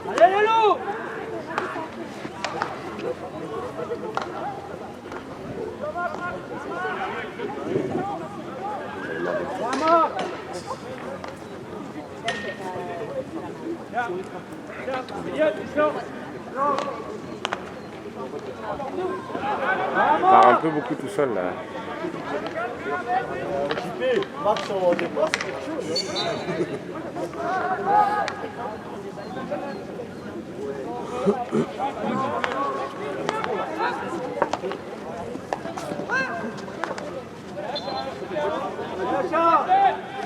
Allez, les loups! Il part un peu beaucoup tout seul là. Marche sur des postes, c'est quelque chose.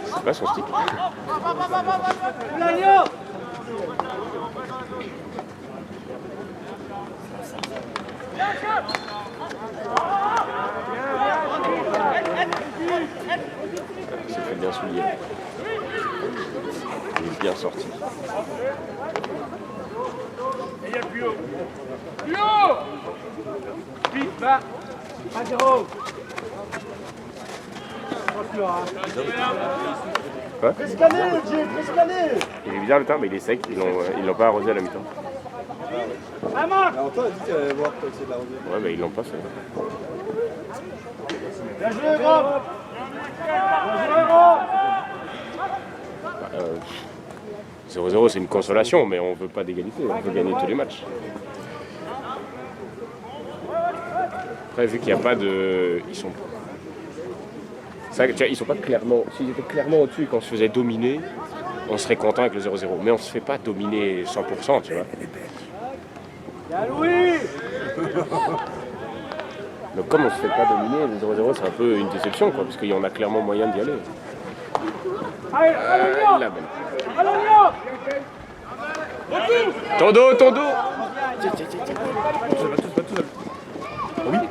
C'est pas son stick. Il s'est fait bien souiller. Il est bien sorti. Et il y a plus haut. Plus haut! Vite, va! 1-0. Quoi? Prescané, Jay, prescané. Il est bizarre le temps, mais il est sec. Ils l'ont pas arrosé à la mi-temps. Antoine a dit qu'il allait voir toi essayer de l'arroser. Ouais, mais ils l'ont pas fait. Bien joué, Rob. Bien joué, Rob. 0-0, c'est une consolation, mais on veut pas d'égalité. On veut gagner tous les matchs. Après, vu qu'il n'y a pas de... Ils sont pas clairement... S'ils étaient clairement au-dessus et qu'on se faisait dominer, on serait content avec le 0-0. Mais on se fait pas dominer 100%, tu vois. Louis! Donc comme on se fait pas dominer, le 0-0 c'est un peu une déception, quoi, parce qu'il y en a clairement moyen d'y aller. La belle. Ton dos!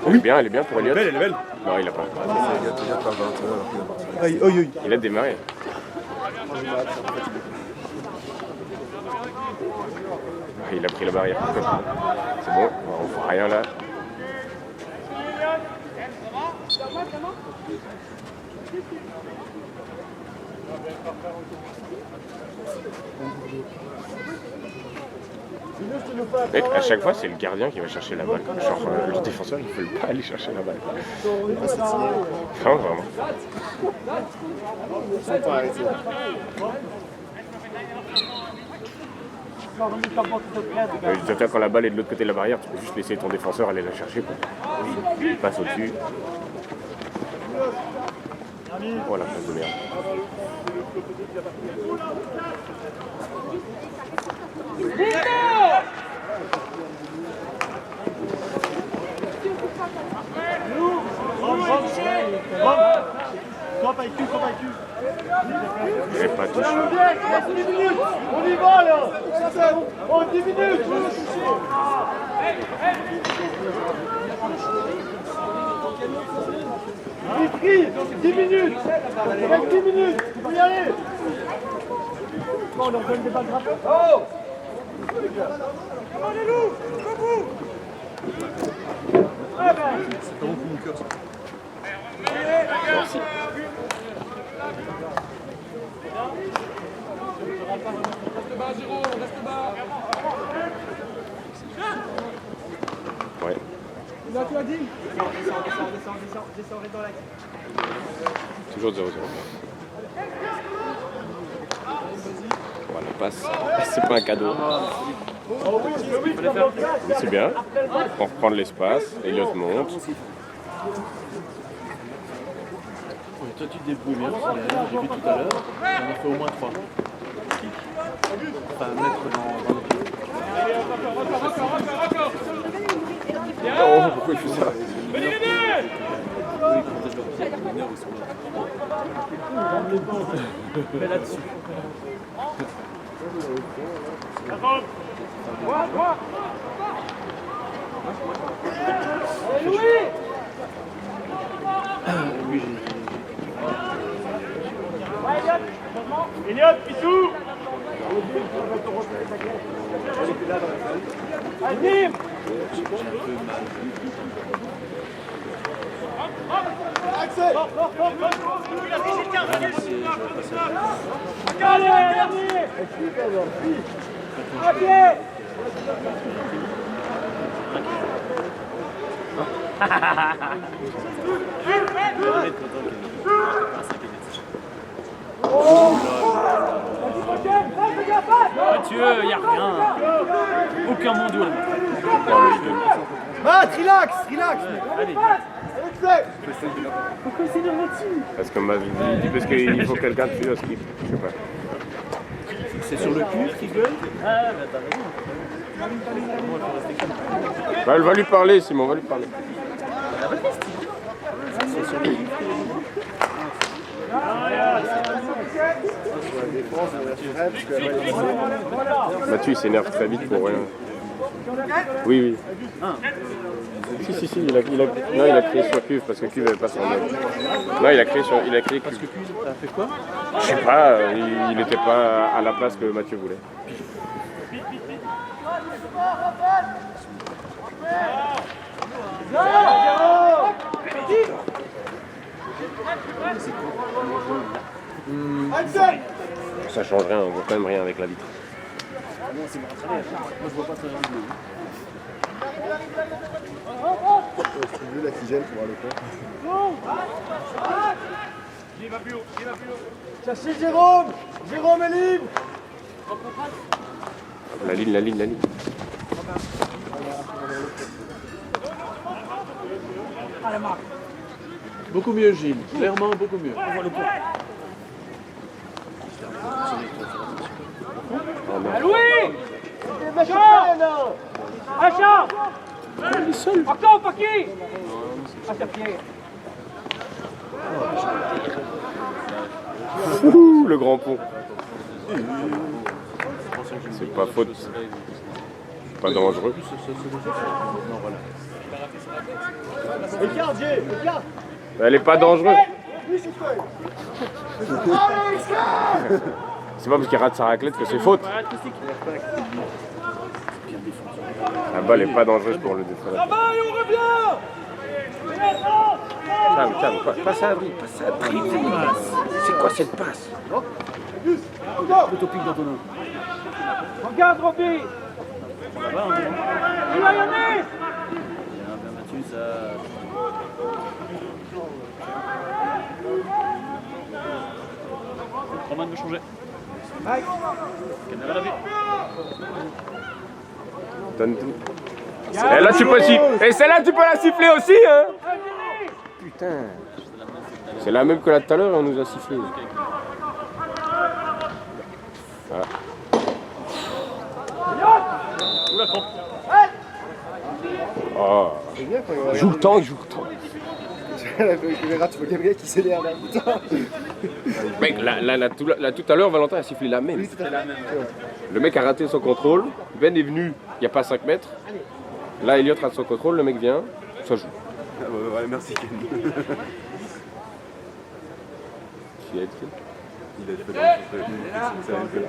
Oui, elle est bien pour Elliot. Elle est belle. Non, il a pas. Aïe, aïe, aïe. Il a démarré. Il a pris la barrière. C'est bon, on voit rien là. Et à chaque fois, c'est le gardien qui va chercher la balle. Genre, le défenseur, ils ne veulent pas aller chercher la balle. Non, vraiment. J'attends quand la balle est de l'autre côté de la barrière, tu peux juste laisser ton défenseur aller la chercher. Quoi. Il passe au-dessus. Oh la passe de merde. J'ai pas touché. On y va là. Oh, 10 minutes. 10 minutes. 10 minutes. Tu peux y aller. Bon, on leur donne des balles grappes. Oh. Comment les loups? Comment? C'est pas beaucoup mon cœur ça. Merci. Reste bas, Giro, reste bas. Ouais. Là, tu as dit? Descends, reste dans l'axe. Toujours 0-0. Voilà, passe. C'est pas un cadeau. C'est bien. On reprend de l'espace. Elliot monte. Toi tu te débrouilles bien, j'ai vu tout à l'heure, on a fait au moins 3. Enfin, mettre dans le pied. Oh, pourquoi il fait ça? Mais là-dessus. Oui, Elliot, Pissou! Anime! Axel. Allez, allez. À pied. Mathieu, il n'y a rien. Aucun mondial. Matt, relax, relax. Allez. Pourquoi il s'énerve là-dessus? Parce qu'il faut quelqu'un dessus au ski. Je sais pas. C'est sur le cul qu'il gueule. Ah, bah t'as raison. Bah, elle va lui parler, Simon, va lui parler. C'est sur le cul. Mathieu, il s'énerve très vite pour rien. Oui, oui. Si, il a créé sur Cuve parce que Cuve n'avait pas son nom. Non, il a créé Cuve. Parce que Cuve a fait quoi? Je sais pas, il n'était pas à la place que Mathieu voulait. Ça change rien, on voit quand même rien avec la vitre. Moi, c'est mon travers. Moi, je vois pas très bien. Je trouve la qui gêne pour voir le corps. Il va plus haut, il va plus haut. Cherchez Jérôme. Jérôme est libre. La ligne. Beaucoup mieux, Gilles. Clairement, beaucoup mieux. Louis. Achat. Achat. Il est seul. Encore, pas qui? Ah, c'est Pierre. Ouh, le grand pont. C'est pas faute. C'est pas dangereux. Non, voilà. Regarde, Jay, regarde. Elle est pas dangereuse. Lui, c'est quoi? C'est pas parce qu'il rate sa raclette que c'est faute. La balle est pas dangereuse pour le défenseur. Ça va et on revient. Calme, passe à Adri, C'est quoi cette passe? Plutôt pique dans ton nom. Regarde, Roby. Ça va, hein? Il va y aller. Bien, Mathieu, ça. Romain veut changer. Canada la vie. Donne tout. Et là tu peux siffler. Et celle-là tu peux la siffler aussi, hein. Putain. C'est la même que là tout à l'heure et on nous a sifflé. Voilà. Oula, crampe. Oh. Joue le temps. Tu verras, tu vois Gabriel qui s'énerve là. Mec, là, tout à l'heure, Valentin a sifflé la même. Le mec a raté son contrôle. Ben est venu il n'y a pas 5 mètres. Là, Elliot rate son contrôle. Le mec vient. Ça joue. Ouais, merci Ken. Qui a été Il a fait dans le jeu.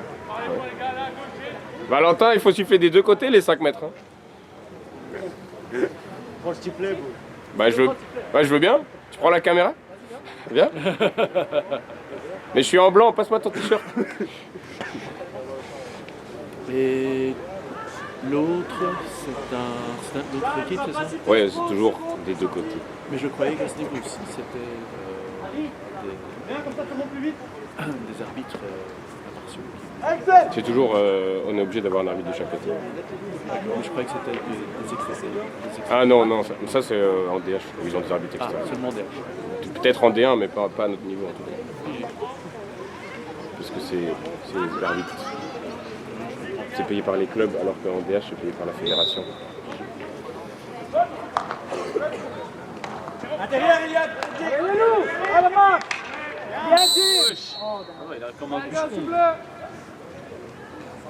Valentin, il faut siffler des deux côtés les 5 mètres. Hein. Prends le sifflet, bro. Bah, je veux bien. Tu prends la caméra? Viens. Mais je suis en blanc, passe-moi ton t-shirt. Et l'autre, c'est une autre équipe, c'est ça? Ouais, c'est toujours des deux côtés. Mais je croyais qu'à ce niveau aussi, c'était des arbitres impartiaux. C'est toujours, on est obligé d'avoir un arbitre de chaque côté. Mais je croyais que c'était des extraits. Ah non, ça c'est en DH, où ils ont des arbitres Ah, externes. seulement DH. Peut-être en D1, mais pas à notre niveau en tout cas. Parce que c'est l'arbitre. C'est payé par les clubs, alors qu'en DH, c'est payé par la fédération. Intérieur, Eliade. Allez-nous. À la main. Bien sûr. Il a comme un Regarde, bouchon. bleu.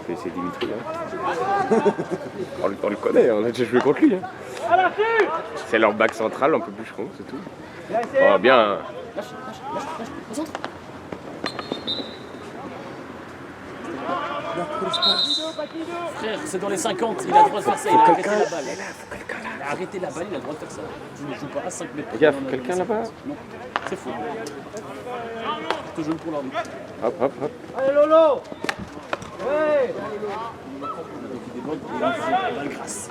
C'est Dimitri, hein. on le connaît, on a déjà joué contre lui. Hein. À l'affût. C'est leur bac central, un peu bûcheron, c'est tout. Bien essayé. Oh, bien. Frère, c'est dans les 50, il a le droit de faire ça, il a arrêté la balle. Il a arrêté la balle, il a le droit de faire ça. Tu ne joues pas à 5 mètres. Les gars, faut quelqu'un là-bas? Non, c'est faux. Tout jeune pour l'arbitre. Hop, hop, hop. Allez Lolo. Ouais. Il déborde, il a la balle grasse.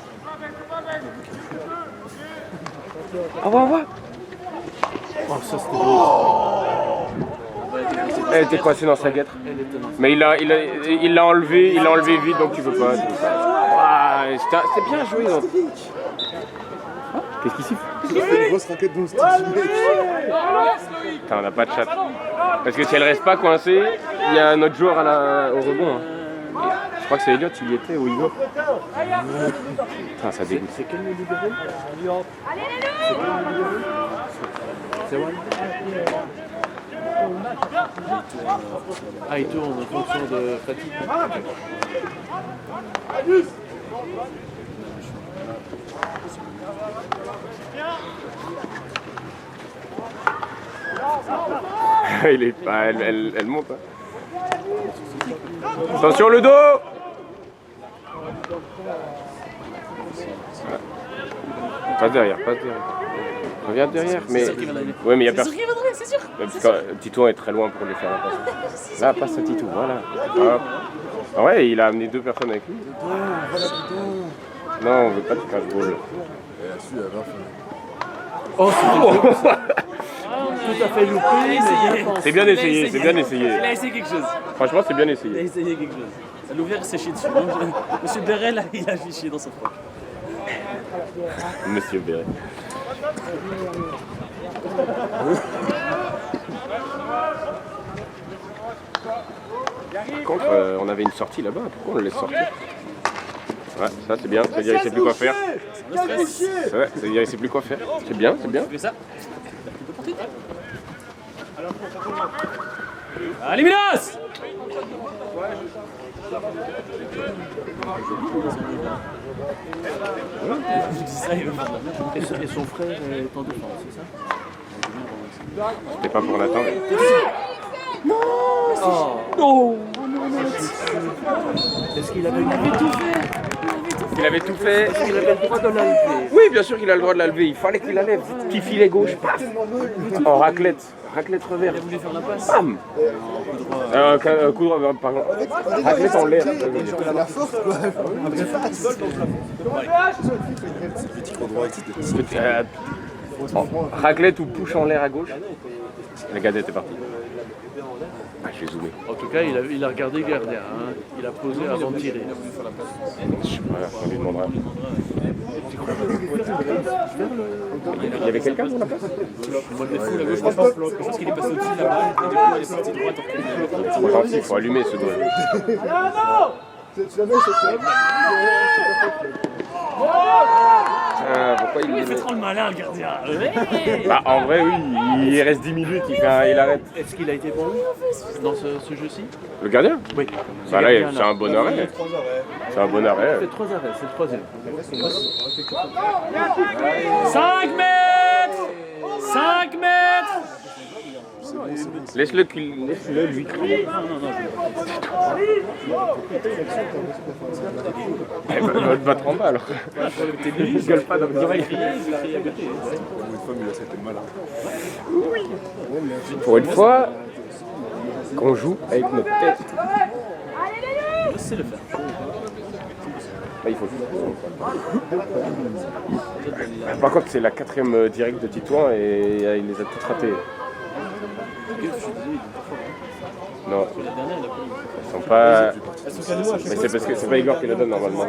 Au revoir, au revoir. Oh, ça c'était beau. Elle était coincée dans sa guêtre. Mais il l'a enlevé vite, donc tu peux pas. Ouah, c'était bien joué. Donc. Qu'est-ce qu'il siffle? Il a fait une grosse raquette dans le style. Putain, on n'a pas de chat. Parce que si elle reste pas coincée, il y a un autre joueur au rebond. Hein. Je crois que c'est Elliot, il y était ou Hugo. Putain, ça dégoûte. C'est quel libéré? C'est One. Ah, il tourne en fonction de fatigue. Il est pas, elle monte. Hein. Attention le dos. Passe derrière, passe derrière. Reviens derrière, mais. Ouais, mais il y a personne. C'est sûr. Parce que Titouan est très loin pour lui faire la passe. Là, passe à Titou, voilà. Hop. Ah ouais, il a amené 2 personnes avec lui. Non, on veut pas de casse-ball. Oh, tout à fait loupé, mais C'est bien essayé, c'est bien essayé. Il a essayé quelque chose. Franchement, c'est bien Il a essayé. essayé quelque chose. L'ouvert s'est chié dessus. Monsieur Berel, il a chié dans son froc. Monsieur Béret. Par contre, on avait une sortie là-bas. Pourquoi on le laisse sortir? Ouais, ça c'est bien. C'est-à-dire qu'il sait plus quoi faire. Ouais, c'est-à-dire qu'il sait plus quoi faire. C'est bien, c'est bien. Tu fais ça? Allez, Minos! Je dis ça, il veut faire de la merde. Et son frère est en défense, c'est ça? C'était pas pour Nathan. Mais... Non! Est-ce qu'il avait tout fait? Il avait tout fait. Est-ce qu'il avait le droit de la lever? Oui, bien sûr qu'il a le droit de la lever. Il fallait qu'il la lève. Petit filet gauche, paf. En raclette. Raclette revers. Il a voulu faire la passe? Bam. Coup de pardon. Raclette en l'air. La force, quoi. Raclette ou push en l'air à gauche. La gadette est partie. Ah, je vais zoomer. En tout cas, il a regardé le gardien. Hein. Il a posé avant de tirer. Voilà, on lui demandera. Il y avait quelqu'un pour la place? Je pense qu'il est passé au-dessus de la balle et du coup il est sorti droit. C'est gentil, il faut allumer ce doigt. Pourquoi il fait trop le malin le gardien. Bah, en vrai, oui, il reste 10 minutes, il arrête. Est-ce qu'il a été bon dans ce jeu-ci? Le gardien? Oui. Bah là, c'est un bon arrêt. C'est un bon arrêt. C'est 3 arrêts, c'est le troisième. 5 mètres! 5 mètres! Laisse-le lui crier. Il va te battre en bas alors. Il gueule pas dans le oreille. Pour une fois qu'on joue avec notre tête. C'est le faire. Ah, il faut Par contre, c'est la 4e directe de Titouan et il les a toutes ratées. Non, ils sont pas. Mais c'est parce que c'est pas Igor qui la donne normalement.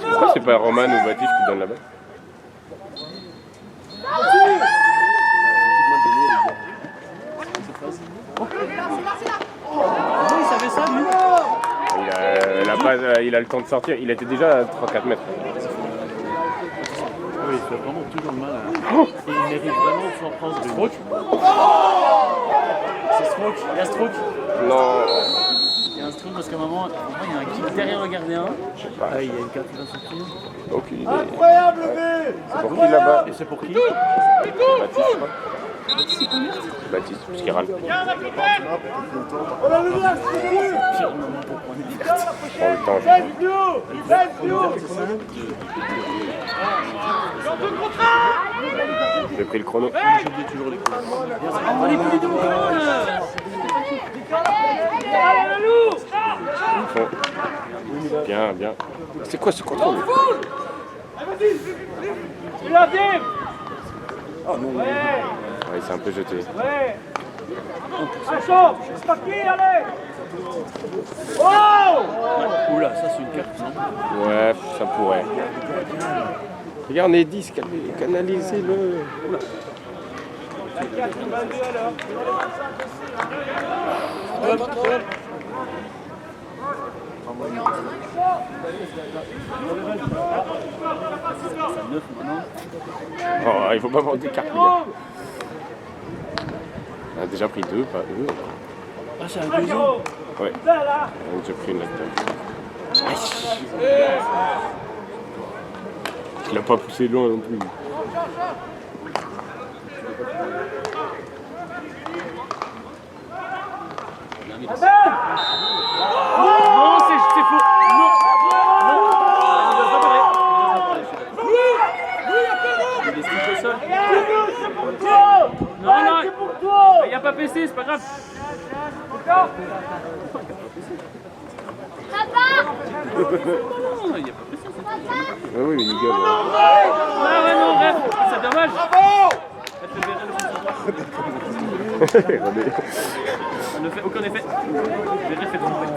Pourquoi c'est pas Roman ou Baptiste qui donne la balle? Il savait ça lui? Il a le temps de sortir, il était déjà à 3-4 mètres. Oui, il fait vraiment toujours le mal. Il mérite vraiment de s'en prendre de stroke. C'est stroke, il y a stroke. Non. Il y a un stroke parce qu'à un moment, il y a un kick derrière le gardien. Je sais pas. Ah, il y a une carte qui va sortir. Aucune idée. Incroyable, bébé. C'est pour qui là-bas? Et c'est pour qui? Baptiste, je crois. Baptiste, parce qu'il râle. On a le lien, c'est temps. je Baisse plus haut. Baisse plus haut. J'ai pris le chrono. J'oublie toujours les coups. Oh, les coups de boule. Allez, le loup. Bon. Bien, bien. C'est quoi ce contrôle? Tu l'as dit. Ah non, Ouais. Ouais, il s'est un peu jeté. Ouais. Attention. C'est pas qui, allez. Oh. Oula, ça c'est une carte, non? Ouais, ça pourrait. Regarde, on est 10, canalisez-le. Oula. Oh, il faut pas vendre des cartes, les gars. On a déjà pris 2, pas 2. Ah, c'est un deuxième. Ouais, on a déjà pris une là-dedans. Il a pas poussé loin non plus. Non, c'est faux. Non. Il est stick au sol. Non, non. Il n'y a pas PC, c'est pas grave. Non, il n'y a pas PC. Ouais, oui, mais il gueule. Ah ouais, non, rêve. C'est dommage. Regardez. Ça ne fait aucun effet. Verret fait trompette.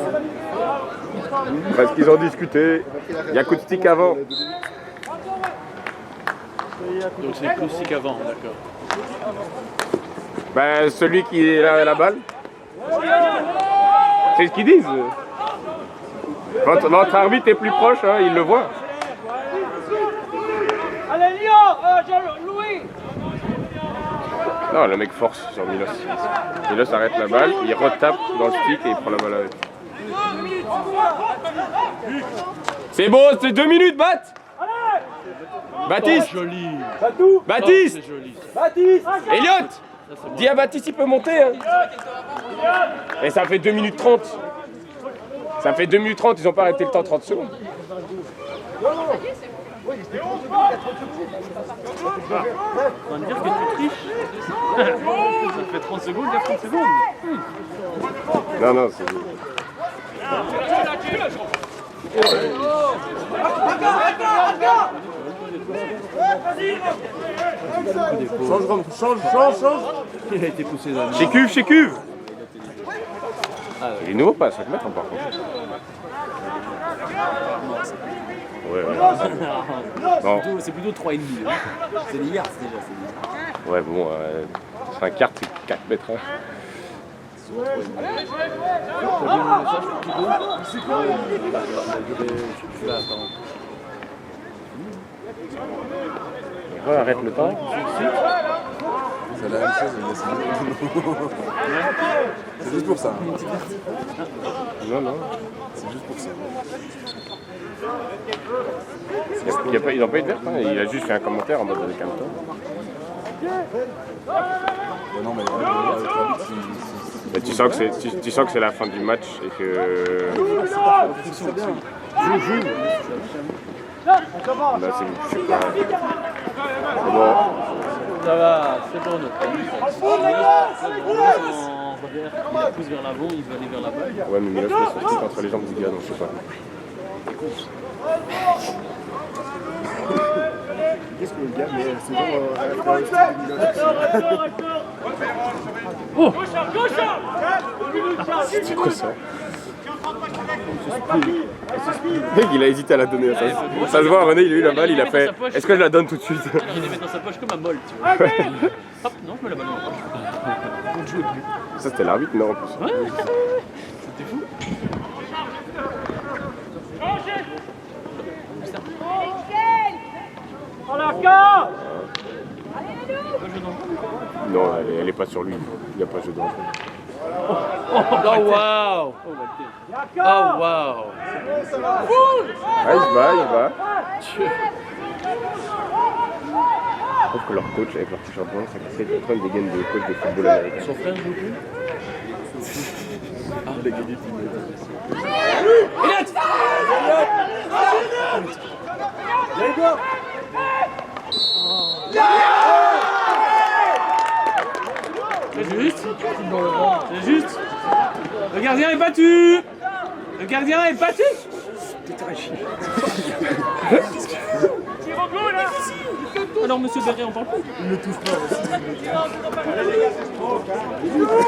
Parce qu'ils ont discuté. Il y a coup de stick avant. Donc c'est plus stick avant, d'accord. Ben, celui qui a la balle. C'est ce qu'ils disent. Votre arbitre est plus proche, hein, il le voit. Allez, Lyon. Louis. Non, le mec force sur Milos. Milos arrête la balle, il retape dans le stick et il prend la balle avec. C'est beau, c'est 2 minutes, Bat. Baptiste. Joli. Baptiste. C'est joli. Baptiste. Elliot. Dis à Baptiste, il peut monter. Hein. Et ça fait 2 minutes 30. Ça fait 2 minutes 30, ils ont pas arrêté le temps 30 secondes. On va me dire que tu triches. Ça fait 30 secondes, il y a 30 secondes. Non, non, c'est... Change. Il a été poussé dans le... Chez Cuve. Il est nouveau pas à 5 mètres par contre. Ouais. Non. C'est plutôt 3,5. C'est des yards déjà. Ouais, bon, 5 cartes, c'est 4 mètres. Hein. Arrête le temps. C'est la même chose, mais c'est juste pour ça. Non. C'est juste pour ça. Ils n'ont pas eu de verte, hein. Il a juste fait un commentaire en mode calme-toi. Non, mais Bah, tu sens que c'est la fin du match et que... Joue. Là, c'est pas... C'est bon. Ça va, c'est bon notre ami. Il pousse vers l'avant, il veut aller vers la balle. Ouais, mais Milos met son stick entre les jambes du gars, donc je sais pas. qu'est-ce que le gars, mais c'est genre... C'est quoi ça? Mec, il a hésité à la donner. Ça se voit, René, il a eu la balle, il a fait... Est-ce que je la donne tout de suite? Il les met dans sa poche comme un bol, tu vois. Hop, non, je mets la balle dans ma poche. Pour jouer plus. Ça, c'était l'arbitre, non, en plus. Ouais, c'était fou. Non, elle est pas sur lui. Il n'y a pas jeu d'enfant. Oh, waouh! Oh, waouh! Ah, il se bat. Je trouve que leur coach, avec leur t-shirt blanc, ça cassait le des gaines de coach de football américain. Son frère joue plus? Il a gagné 10 mètres. C'est juste. C'est juste. Le gardien est battu. Le gardien est battu. Alors monsieur Berré, on parle plus. Il ne touche pas.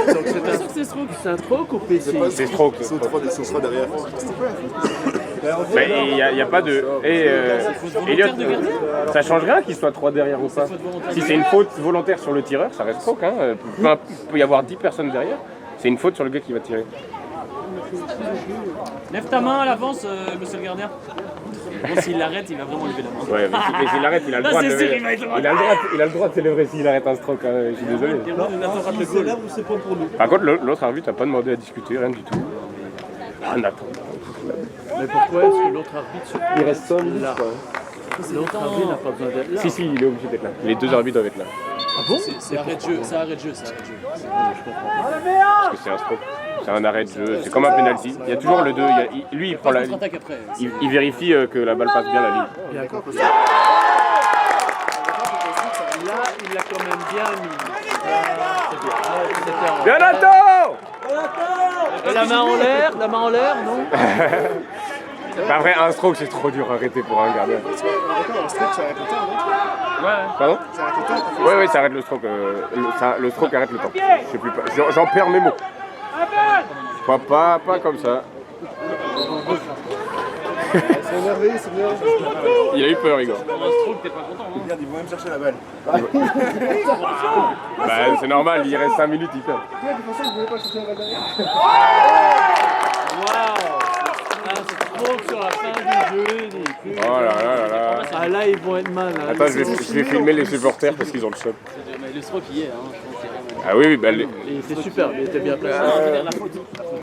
Donc c'est un stroke ou PC? C'est stroke. Ce sera derrière. Mais il n'y a pas de. Elliot, ça change rien qu'il soit 3 derrière ou pas. Si c'est une faute volontaire sur le tireur, ça reste stroke. Hein. Il peut y avoir 10 personnes derrière. C'est une faute sur le gars qui va tirer. Lève ta main à l'avance, monsieur le gardien. Bon, s'il l'arrête, il va vraiment lever la main. Ouais, mais s'il arrête, il a le droit de c'est sûr, lever. il va être droit. Il a le droit de se lever s'il arrête un stroke. Hein. Je suis désolé. C'est là où c'est pas pour nous. Par contre, l'autre arbitre n'a pas demandé à discuter, rien du tout. En attendant. Mais pourquoi est-ce que l'autre arbitre Il reste 5 minutes. L'autre arbitre n'a pas besoin d'être là. Si, il est obligé d'être là. Les 2 arbitres doivent être là. Ah bon? C'est arrêt de jeu, c'est arrêt de jeu, c'est arrêt de jeu. Parce que c'est un stroke. C'est un arrêt de jeu. C'est comme un penalty. Il y a toujours le 2. Lui, il prend la ligne. Contre-attaque après. Il vérifie que la balle passe bien la ligne. D'accord. Là, il l'a quand même bien mis. C'était en... Jonathan! Et la main en l'air, non? Pas vrai, un stroke, c'est trop dur à arrêter pour un gardien. Un stroke, ça arrête le temps, non? Pardon? Ça arrête le temps. Oui, ça arrête le stroke. Le stroke arrête le temps. Je sais plus pas. J'en perds mes mots. Pas comme ça. C'est énervé, c'est bien. Il a eu peur, Igor. Un stroke, t'es pas content, hein? Regarde, ils vont même chercher la balle. Bah, c'est normal, il reste 5 minutes, il perd. Ouais, de toute façon, vous voulez pas chercher la balle derrière. Waouh! Un stroke sur la fin du jeu. Oh là là là là. Ah là, ils vont être mal. Hein. Attends, je vais filmer les supporters parce qu'ils ont le choc. Mais le stroke, il y est, hein. Je pense qu'il y a Ah oui, bah, Il était super, il était bien placé. la faute.